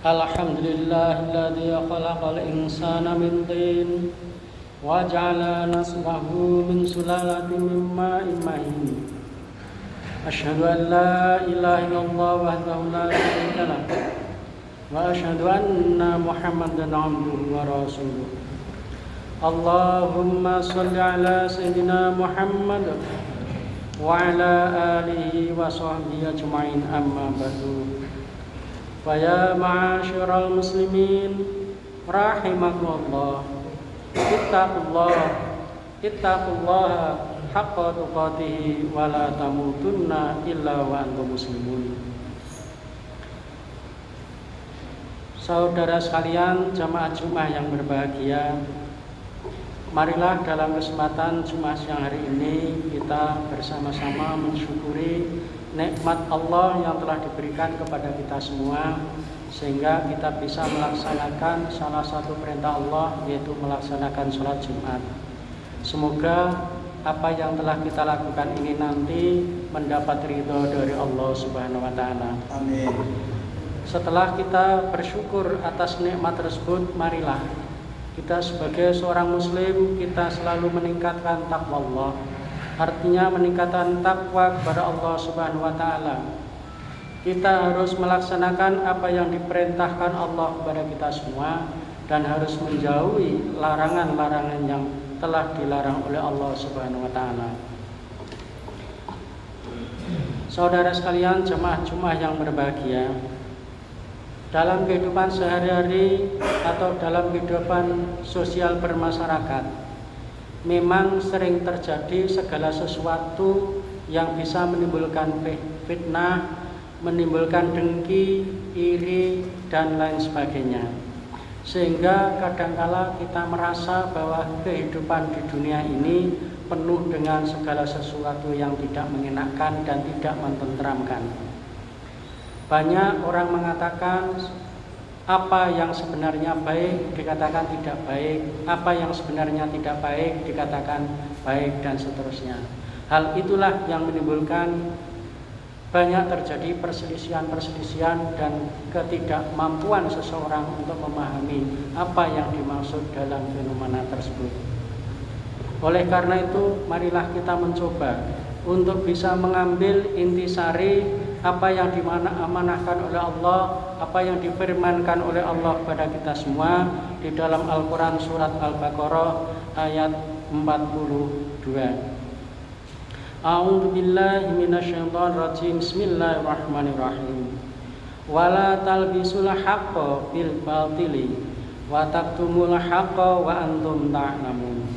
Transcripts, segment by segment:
Alhamdulillahilladzi khalaqal insana min tin wa ja'ala naslahu min sulalatin min ma'in mahin. Asyhadu an la ilaha illallah wahdahu la syarika lah wa asyhadu anna Muhammadan abduhu wa rasuluh. Allahumma shalli ala sayyidina Muhammad wa ala alihi wa sahbihi ajma'in, amma ba'du. Fa ya ma'asyiral muslimin rahimakumullah, ittaqullaha haqqa tuqatih wa la tamutunna illa wa antum muslimun. Saudara sekalian, jamaah Jumat yang berbahagia, marilah dalam kesempatan Jumat siang hari ini kita bersama-sama mensyukuri nikmat Allah yang telah diberikan kepada kita semua, sehingga kita bisa melaksanakan salah satu perintah Allah, yaitu melaksanakan sholat Jumat. Semoga apa yang telah kita lakukan ini nanti mendapat ridho dari Allah Subhanahu wa Ta'ala. Amin. Setelah kita bersyukur atas nikmat tersebut, marilah kita sebagai seorang muslim, kita selalu meningkatkan takwa Allah. Artinya meningkatkan takwa kepada Allah Subhanahu wa Ta'ala. Kita harus melaksanakan apa yang diperintahkan Allah kepada kita semua, dan harus menjauhi larangan-larangan yang telah dilarang oleh Allah Subhanahu wa Ta'ala. Saudara sekalian, jemaah Jumat yang berbahagia, dalam kehidupan sehari-hari atau dalam kehidupan sosial bermasyarakat, memang sering terjadi segala sesuatu yang bisa menimbulkan fitnah, menimbulkan dengki, iri, dan lain sebagainya. Sehingga kadangkala kita merasa bahwa kehidupan di dunia ini penuh dengan segala sesuatu yang tidak mengenakan dan tidak mententeramkan. Banyak orang mengatakan apa yang sebenarnya baik dikatakan tidak baik, apa yang sebenarnya tidak baik dikatakan baik, dan seterusnya. Hal itulah yang menimbulkan banyak terjadi perselisihan-perselisihan dan ketidakmampuan seseorang untuk memahami apa yang dimaksud dalam fenomena tersebut. Oleh karena itu, marilah kita mencoba untuk bisa mengambil intisari apa yang diamanahkan oleh Allah, apa yang difirmankan oleh Allah kepada kita semua di dalam Al-Quran surat Al-Baqarah ayat 42. A'udzu billahi minasyaitonir rajim. Bismillahirrahmanirrahim. Wala talbisul haqqo bil batili wa taktumul haqqo wa antum ta'lamun.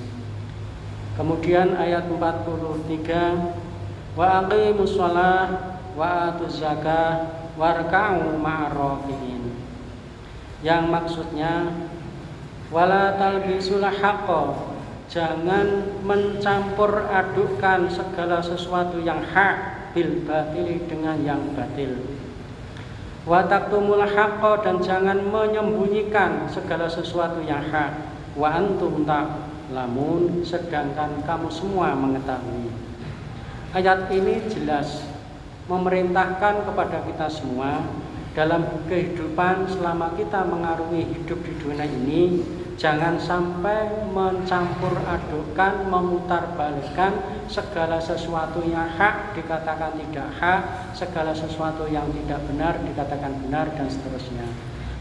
Kemudian ayat 43, wa aqimus shalah wa atuz zakah warka'u ma'ar raki'in. Yang maksudnya wala talbisul haqqo, jangan mencampur adukkan segala sesuatu yang hak bil batili dengan yang batil. Wa taktumul haqqo, dan jangan menyembunyikan segala sesuatu yang hak. Wa antum ta'lamun, sedangkan kamu semua mengetahui. Ayat ini jelas memerintahkan kepada kita semua dalam kehidupan selama kita mengarungi hidup di dunia ini, jangan sampai mencampur adukkan, memutarbalikkan segala sesuatu yang hak dikatakan tidak hak, segala sesuatu yang tidak benar dikatakan benar, dan seterusnya.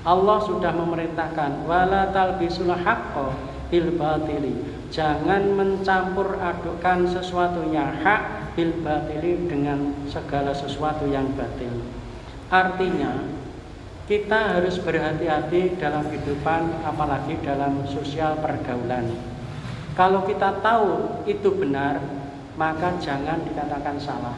Allah sudah memerintahkan wala talbisul haqqo bil batili, jangan mencampur adukkan sesuatu yang hak bil batili dengan segala sesuatu yang batil. Artinya kita harus berhati-hati dalam kehidupan, apalagi dalam sosial pergaulan. Kalau kita tahu itu benar, maka jangan dikatakan salah.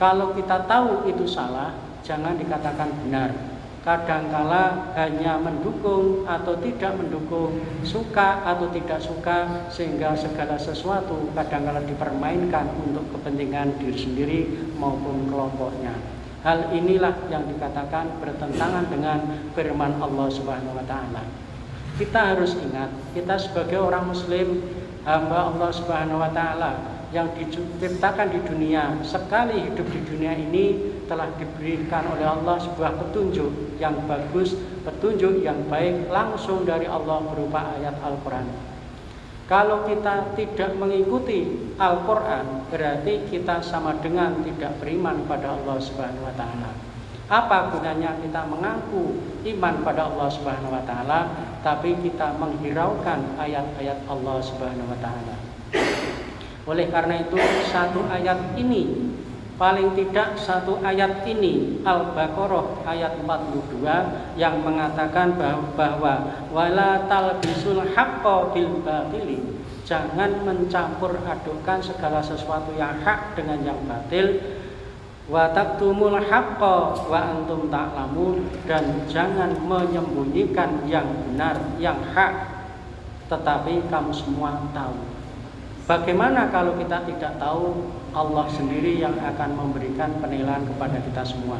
Kalau kita tahu itu salah, jangan dikatakan benar. Kadangkala hanya mendukung atau tidak mendukung, suka atau tidak suka, sehingga segala sesuatu kadangkala dipermainkan untuk kepentingan diri sendiri maupun kelompoknya. Hal inilah yang dikatakan bertentangan dengan firman Allah Subhanahu wa Ta'ala. Kita harus ingat, kita sebagai orang muslim, hamba Allah Subhanahu wa Ta'ala yang diciptakan di dunia, sekali hidup di dunia ini telah diberikan oleh Allah sebuah petunjuk yang bagus, petunjuk yang baik langsung dari Allah berupa ayat Al-Quran. Kalau kita tidak mengikuti Al-Quran, berarti kita sama dengan tidak beriman pada Allah Subhanahu wa Ta'ala. Apa gunanya kita mengaku iman pada Allah Subhanahu wa Ta'ala, tapi kita menghiraukan ayat-ayat Allah Subhanahu wa Ta'ala? Oleh karena itu, satu ayat ini, paling tidak satu ayat ini, Al-Baqarah ayat 42 yang mengatakan bahwa wala talbisul haqqo bil batili, jangan mencampur adukkan segala sesuatu yang hak dengan yang batil, wa taktumul haqqo wa antum ta'lamun, dan jangan menyembunyikan yang benar, yang hak, tetapi kamu semua tahu. Bagaimana kalau kita tidak tahu? Allah sendiri yang akan memberikan penilaian kepada kita semua.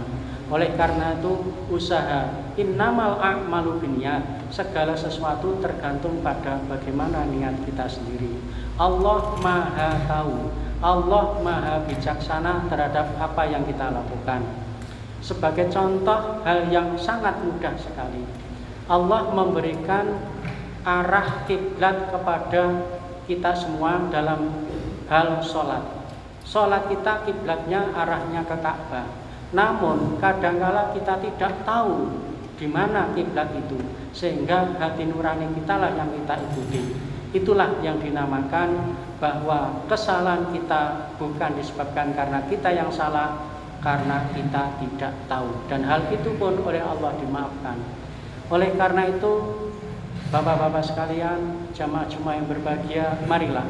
Oleh karena itu, usaha innamal a'malu binniyat, segala sesuatu tergantung pada bagaimana niat kita sendiri. Allah Maha tahu, Allah Maha bijaksana terhadap apa yang kita lakukan. Sebagai contoh hal yang sangat mudah sekali, Allah memberikan arah kiblat kepada kita semua dalam hal sholat. Sholat kita kiblatnya arahnya ke Ka'bah. Namun kadangkala kita tidak tahu di mana kiblat itu, sehingga hati nurani kita lah yang kita ikuti. Itulah yang dinamakan bahwa kesalahan kita bukan disebabkan karena kita yang salah, karena kita tidak tahu. Dan hal itu pun oleh Allah dimaafkan. Oleh karena itu, Bapak-bapak sekalian, jamaah-jamaah yang berbahagia, marilah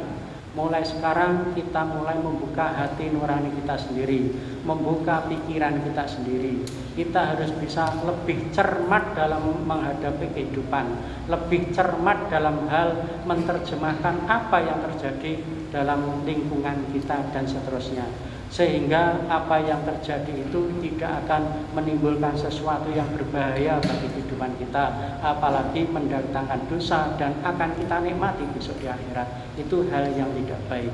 mulai sekarang kita mulai membuka hati nurani kita sendiri, membuka pikiran kita sendiri. Kita harus bisa lebih cermat dalam menghadapi kehidupan, lebih cermat dalam hal menerjemahkan apa yang terjadi dalam lingkungan kita dan seterusnya. Sehingga apa yang terjadi itu tidak akan menimbulkan sesuatu yang berbahaya bagi kehidupan kita, apalagi mendatangkan dosa dan akan kita nikmati besok di akhirat. Itu hal yang tidak baik.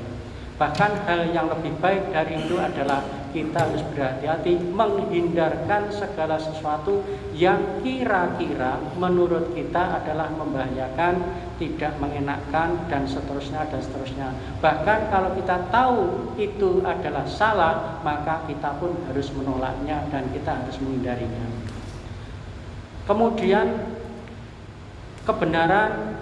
Bahkan hal yang lebih baik dari itu adalah kita harus berhati-hati menghindarkan segala sesuatu yang kira-kira menurut kita adalah membahayakan, tidak mengenakkan, dan seterusnya dan seterusnya. Bahkan kalau kita tahu itu adalah salah, maka kita pun harus menolaknya dan kita harus menghindarinya. Kemudian kebenaran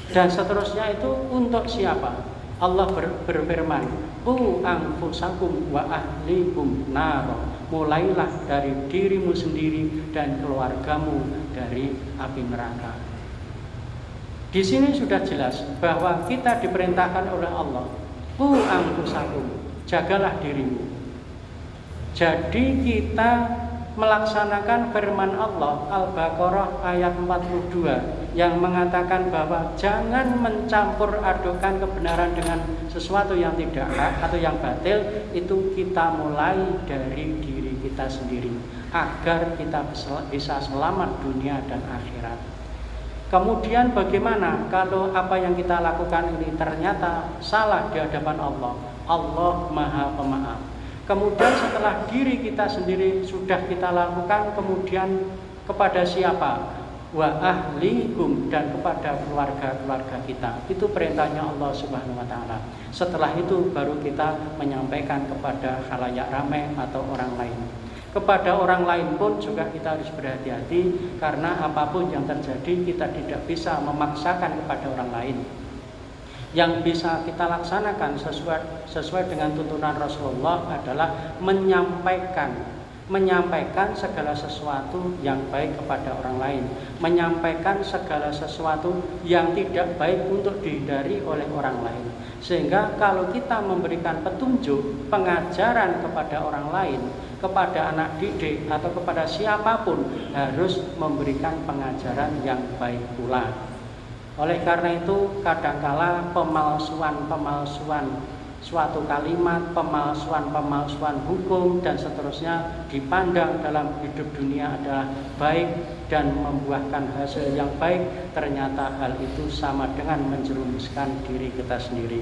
dan seterusnya itu untuk siapa? Allah berfirman, "Qu anfusakum wa ahlikum nar." Mulailah dari dirimu sendiri dan keluargamu dari api neraka. Di sini sudah jelas bahwa kita diperintahkan oleh Allah, "Qu anfusakum," jagalah dirimu. Jadi kita melaksanakan firman Allah Al-Baqarah ayat 42 yang mengatakan bahwa jangan mencampur adukan kebenaran dengan sesuatu yang tidak hak atau yang batil. Itu kita mulai dari diri kita sendiri agar kita bisa selamat dunia dan akhirat. Kemudian bagaimana kalau apa yang kita lakukan ini ternyata salah di hadapan Allah? Allah Maha Pemaaf. Kemudian setelah diri kita sendiri sudah kita lakukan, kemudian kepada siapa? Wa ahlikum, dan kepada keluarga-keluarga kita. Itu perintahnya Allah Subhanahu wa Ta'ala. Setelah itu baru kita menyampaikan kepada khalayak ramai atau orang lain. Kepada orang lain pun juga kita harus berhati-hati, karena apapun yang terjadi kita tidak bisa memaksakan kepada orang lain. Yang bisa kita laksanakan sesuai dengan tuntunan Rasulullah adalah menyampaikan segala sesuatu yang baik kepada orang lain, menyampaikan segala sesuatu yang tidak baik untuk dihindari oleh orang lain. Sehingga kalau kita memberikan petunjuk, pengajaran kepada orang lain, kepada anak didik atau kepada siapapun, harus memberikan pengajaran yang baik pula. Oleh karena itu, kadangkala pemalsuan suatu kalimat, pemalsuan hukum dan seterusnya dipandang dalam hidup dunia adalah baik dan membuahkan hasil yang baik, ternyata hal itu sama dengan menjerumuskan diri kita sendiri.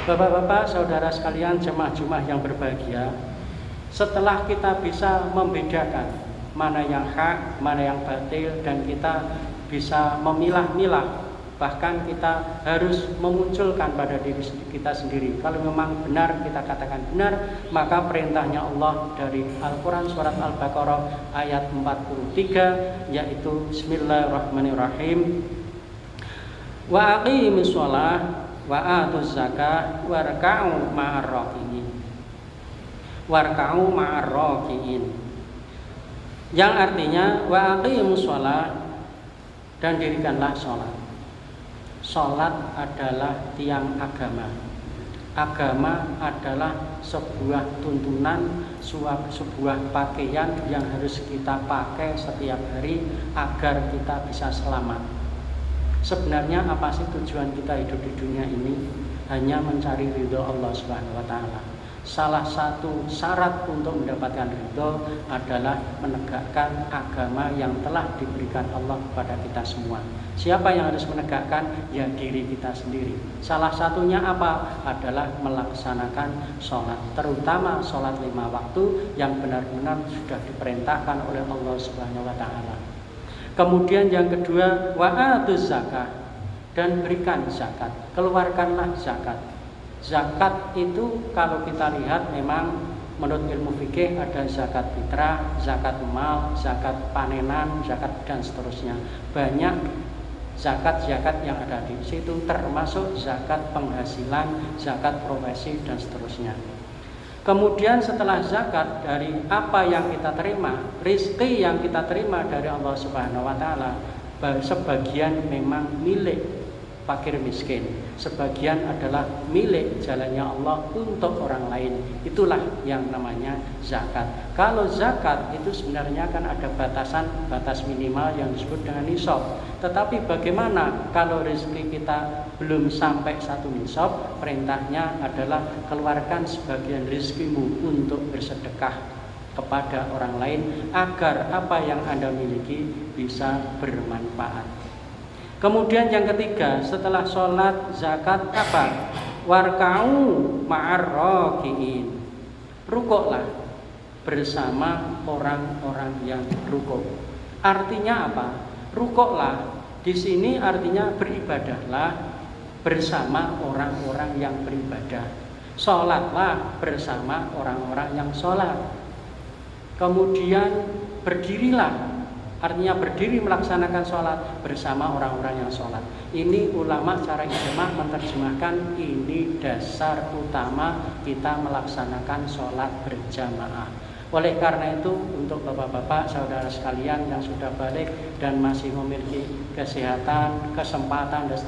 Bapak-bapak, saudara sekalian, jemaah Jumat yang berbahagia, Setelah kita bisa membedakan mana yang hak, mana yang batil, dan kita bisa memilah-milah, bahkan kita harus memunculkan pada diri kita sendiri. Kalau memang benar kita katakan benar, maka perintahnya Allah dari Al-Quran surat Al-Baqarah ayat 43, yaitu Bismillahirrahmanirrahim, wa aqimis shalah wa atuz zakah warka'u ma'ar raki'in, yang artinya wa aqimus shalah, dan dirikanlah sholat. Sholat adalah tiang agama. Agama adalah sebuah tuntunan, sebuah pakaian yang harus kita pakai setiap hari agar kita bisa selamat. Sebenarnya apa sih tujuan kita hidup di dunia ini? Hanya mencari ridho Allah Subhanahu wa Ta'ala. Salah satu syarat untuk mendapatkan ridho adalah menegakkan agama yang telah diberikan Allah kepada kita semua. Siapa yang harus menegakkan? Ya diri kita sendiri. Salah satunya apa? Adalah melaksanakan sholat, terutama sholat 5 waktu yang benar-benar sudah diperintahkan oleh Allah Subhanahu wa Ta'ala. Kemudian yang kedua, wa'atuz zakah, dan berikan zakat, keluarkanlah zakat. Zakat itu kalau kita lihat memang menurut ilmu fikih ada zakat fitrah, zakat mal, zakat panenan, zakat dan seterusnya. Banyak zakat-zakat yang ada di situ, termasuk zakat penghasilan, zakat profesi dan seterusnya. Kemudian setelah zakat, dari apa yang kita terima, rizki yang kita terima dari Allah Subhanahu wa Ta'ala, sebagian memang milik fakir miskin, sebagian adalah milik jalannya Allah untuk orang lain. Itulah yang namanya zakat. Kalau zakat itu sebenarnya kan ada batas minimal yang disebut dengan nisab. Tetapi bagaimana kalau rezeki kita belum sampai 1 nisab? Perintahnya adalah keluarkan sebagian rezekimu untuk bersedekah kepada orang lain agar apa yang Anda miliki bisa bermanfaat. Kemudian yang ketiga, setelah sholat, zakat, apa? Warka'u ma'ar raki'in, rukuklah bersama orang-orang yang rukuk. Artinya apa? Rukuklah di sini artinya beribadahlah bersama orang-orang yang beribadah. Sholatlah bersama orang-orang yang sholat. Kemudian berdirilah, artinya berdiri melaksanakan sholat bersama orang-orang yang sholat. Ini ulama secara ijma' menerjemahkan ini dasar utama kita melaksanakan sholat berjamaah. Oleh karena itu, untuk bapak-bapak, saudara sekalian yang sudah balik dan masih memiliki kesehatan, kesempatan dan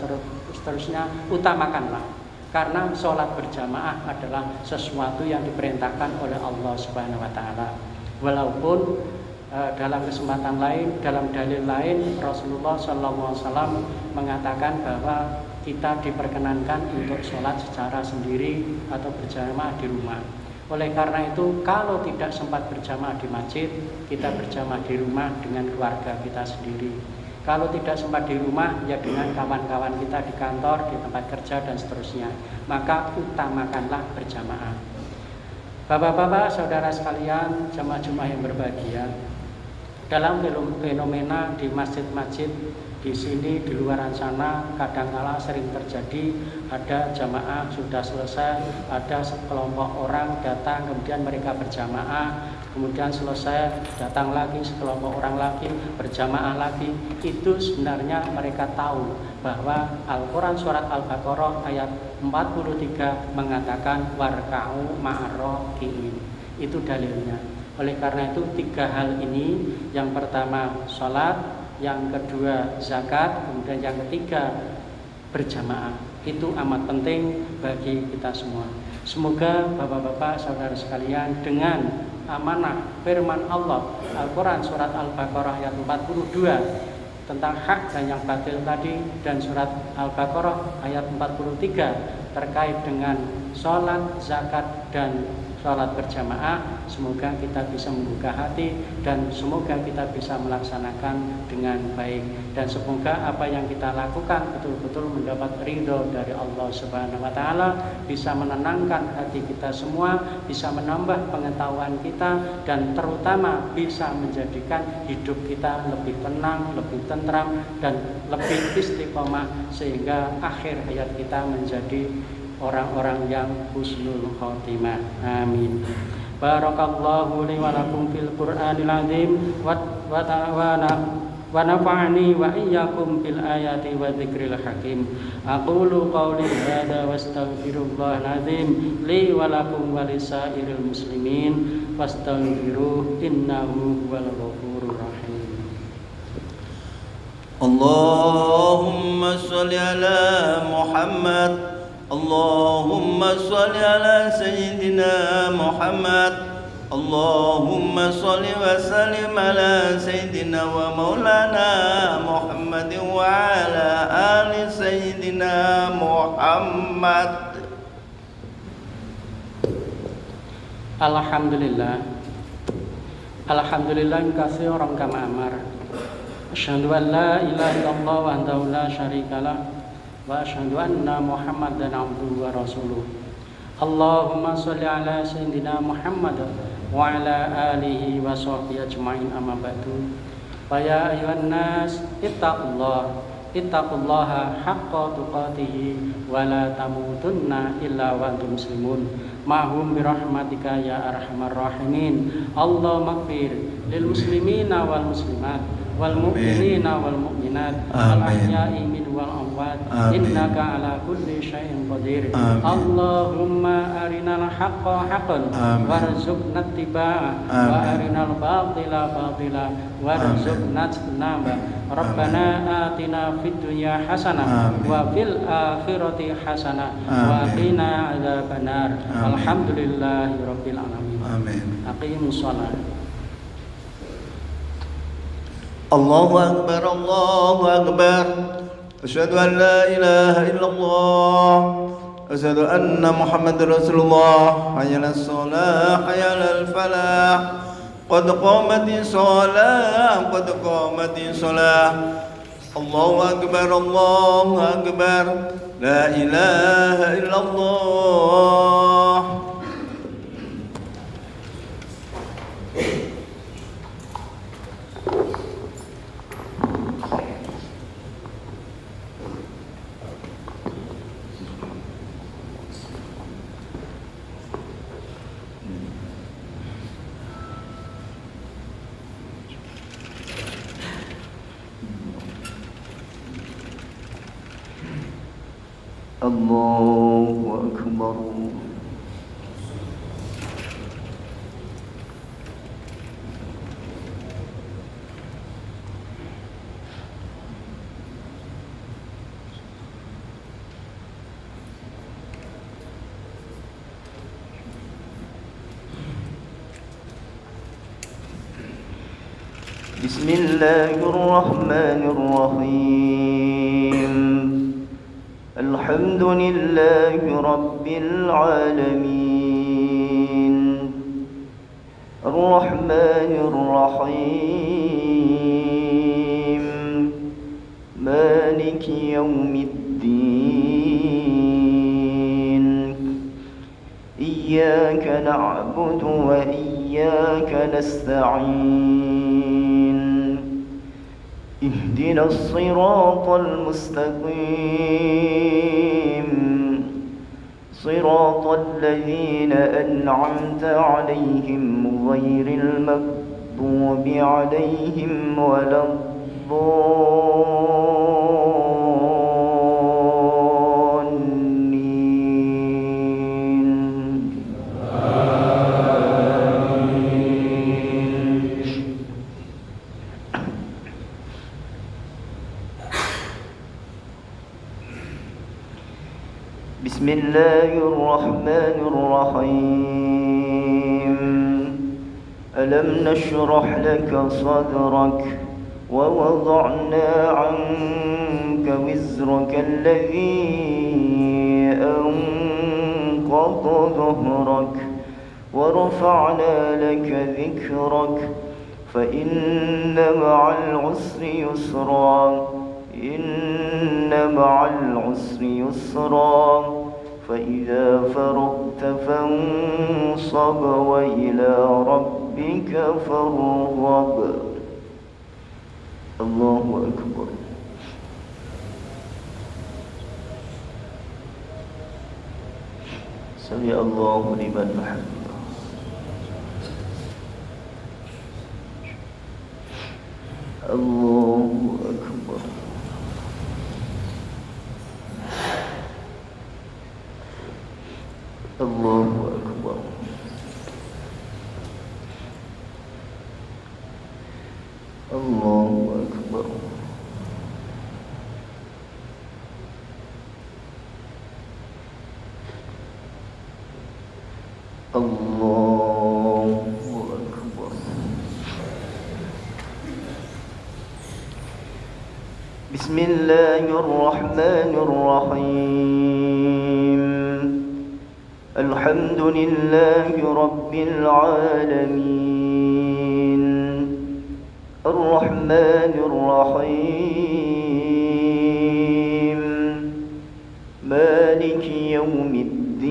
seterusnya, utamakanlah. Karena sholat berjamaah adalah sesuatu yang diperintahkan oleh Allah Subhanahu wa Ta'ala. Walaupun dalam kesempatan lain, dalam dalil lain, Rasulullah SAW mengatakan bahwa kita diperkenankan untuk sholat secara sendiri atau berjamaah di rumah. Oleh karena itu, kalau tidak sempat berjamaah di masjid, kita berjamaah di rumah dengan keluarga kita sendiri. Kalau tidak sempat di rumah, ya dengan kawan-kawan kita di kantor, di tempat kerja dan seterusnya. Maka utamakanlah berjamaah. Bapak-bapak, saudara sekalian, jamaah-jamaah yang berbahagia, dalam fenomena di masjid-masjid di sini, di luar sana, kadangkala sering terjadi ada jamaah sudah selesai, ada sekelompok orang datang, kemudian mereka berjamaah, kemudian selesai, datang lagi sekelompok orang lagi, berjamaah lagi. Itu sebenarnya mereka tahu bahwa Al-Quran surat Al-Baqarah ayat 43 mengatakan warka'u ma'ar raki'in. Itu dalilnya. Oleh karena itu 3 hal ini, yang pertama sholat, yang kedua zakat, kemudian yang ketiga berjamaah, itu amat penting bagi kita semua. Semoga bapak-bapak saudara sekalian dengan amanah firman Allah Al-Quran surat Al-Baqarah ayat 42 tentang hak dan yang batil tadi, dan surat Al-Baqarah ayat 43 terkait dengan sholat, zakat, dan sholat berjamaah. Semoga kita bisa membuka hati dan semoga kita bisa melaksanakan dengan baik, dan semoga apa yang kita lakukan betul-betul mendapat ridho dari Allah Subhanahu wa taala, bisa menenangkan hati kita semua, bisa menambah pengetahuan kita, dan terutama bisa menjadikan hidup kita lebih tenang, lebih tentram, dan lebih istiqomah, sehingga akhir hayat kita menjadi orang-orang yang husnul khotimah. Amin. Barakallahu li wa lakum fil Qur'anil azim wa nafa'ani wa iyyakum bil ayati wa dzikril hakim. Aqulu qawli hadza wastaghfirullahal azim li wa lakum wa lisairil muslimin fastaghfiruhu innahu huwal ghafurur rahim. Allahumma shalli ala Muhammad, Allahumma shalli ala Sayyidina Muhammad, Allahumma shalli wa sallim ala Sayyidina wa Maulana Muhammad wa ala ali Sayyidina Muhammad. Alhamdulillah, alhamdulillah katsiran kama amar. Asyhadu an la ilaha illallah wahdahu la syarikalah wa asyhadu anna Muhammadan abduhu wa rasuluh. Allahumma sholli ala sayyidina Muhammad wa ala alihi wa sahbihi ajmain, amma ba'du. Fa ya ayyuhan nas ittaqullaha haqqa tuqatih wa la tamutunna illa wa antum muslimun. Mahum birahmatika ya arhamar rahimin. Allahumma ighfir lil muslimina wal muslimat wal mu'minina wal mu'minat wal ahya'i min wal amwat innaka ala kulli syai'in qadir. Allahumma arinal haqqa haqqan warzuqna ittiba'ah wa arinal batila batila warzuqna ijtinaba. Rabbana atina fid dunya hasanah wa fil akhirati hasanah wa qina adzabannar. Alhamdulillahi rabbil alamin. Amin. Aqimus shalah. Allahu akbar, Allahu akbar. Asyhadu an la ilaha illallah, asyhadu anna Muhammadar Rasulullah. Hayya 'alas shalah, hayya 'alal falah. Qad qamatis shalah, qad qamatis shalah. Allahu akbar, Allahu akbar. La ilaha illallah. Allahu akbar. Bismillahirrahmanirrahim. Alhamdulillahi rabbil alamin. Ar-Rahmanir Rahim. Maliki yaumiddin. Iyyaka na'budu wa iyyaka nasta'in. اهدنا الصراط المستقيم صراط الذين أنعمت عليهم غير المغضوب عليهم ولا بسم الله الرحمن الرحيم. ألم نشرح لك صدرك ووضعنا عنك وزرك الذي أنقض ظهرك ورفعنا لك ذكرك فإن مع العسر يسرا إن مع العسر يسرا فإذا فرغت فانصب وإلى ربك فارغب. الله أكبر. سمع الله لمن حمده. الله أكبر. الله أكبر. الله أكبر. الله أكبر. بسم الله الرحمن الرحيم. الحمد لله رب العالمين الرحمن الرحيم مالك يوم الدين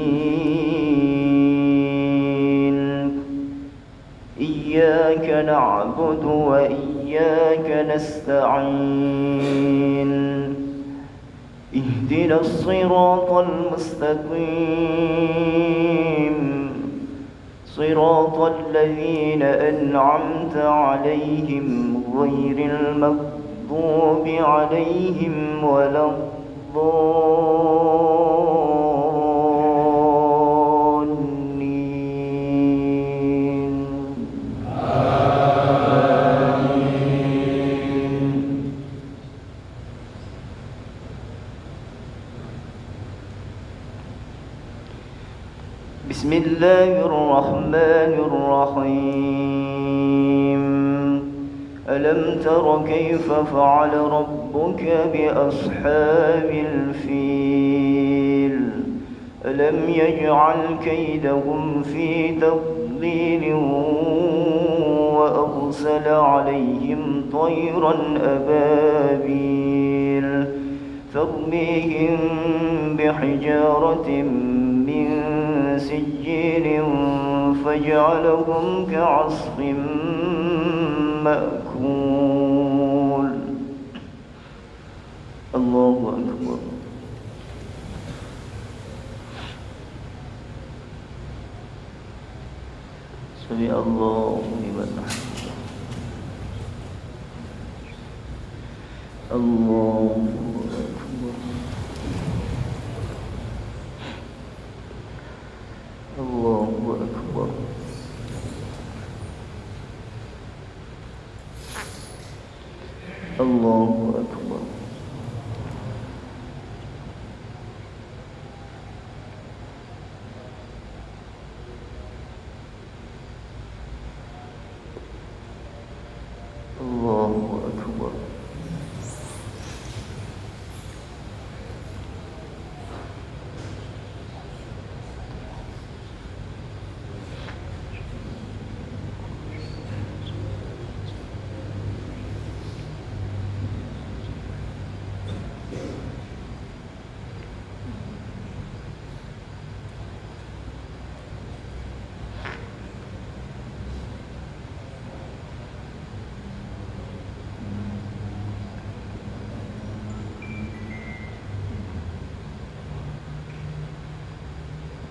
إياك نعبد وإياك نستعين اهدنا الصراط المستقيم صراط الذين أنعمت عليهم غير المغضوب عليهم ولا الضالين. بسم الله الرحمن الرحيم. ألم تر كيف فعل ربك بأصحاب الفيل ألم يجعل كيدهم في تضليل وأرسل عليهم طيرا أبابيل ترميهم بحجارة من سجيل فجعلهم كعصف مأكول. الله أكبر. سمع الله لمن حمده. الله أكبر. الله أكبر. الله أكبر. الله أكبر.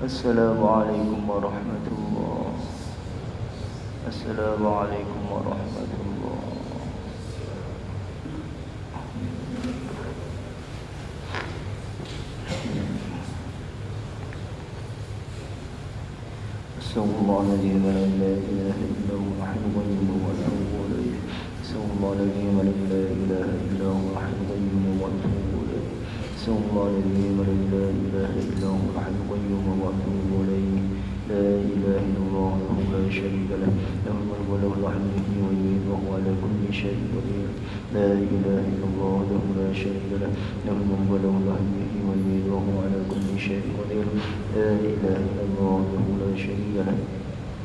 السلام عليكم ورحمة الله. السلام عليكم ورحمة الله. استغفر الله الذي لا إله إلا هو الحي القيوم وأتوب إليه. استغفر الله الذي لا إله إلا هو الحي القيوم وأتوب إليه. استغفر الله الذي لا إله إلا هو الحي القيوم وأتوب إليه. لا إله إلا الله وحده لا شريك له له الملك وله الحمد يحيي ويميت وهو على كل شيء قدير. لا إله إلا الله وحده لا شريك له له الملك وله الحمد يحيي ويميت وهو على كل شيء قدير. لا إله إلا الله وحده لا شريك له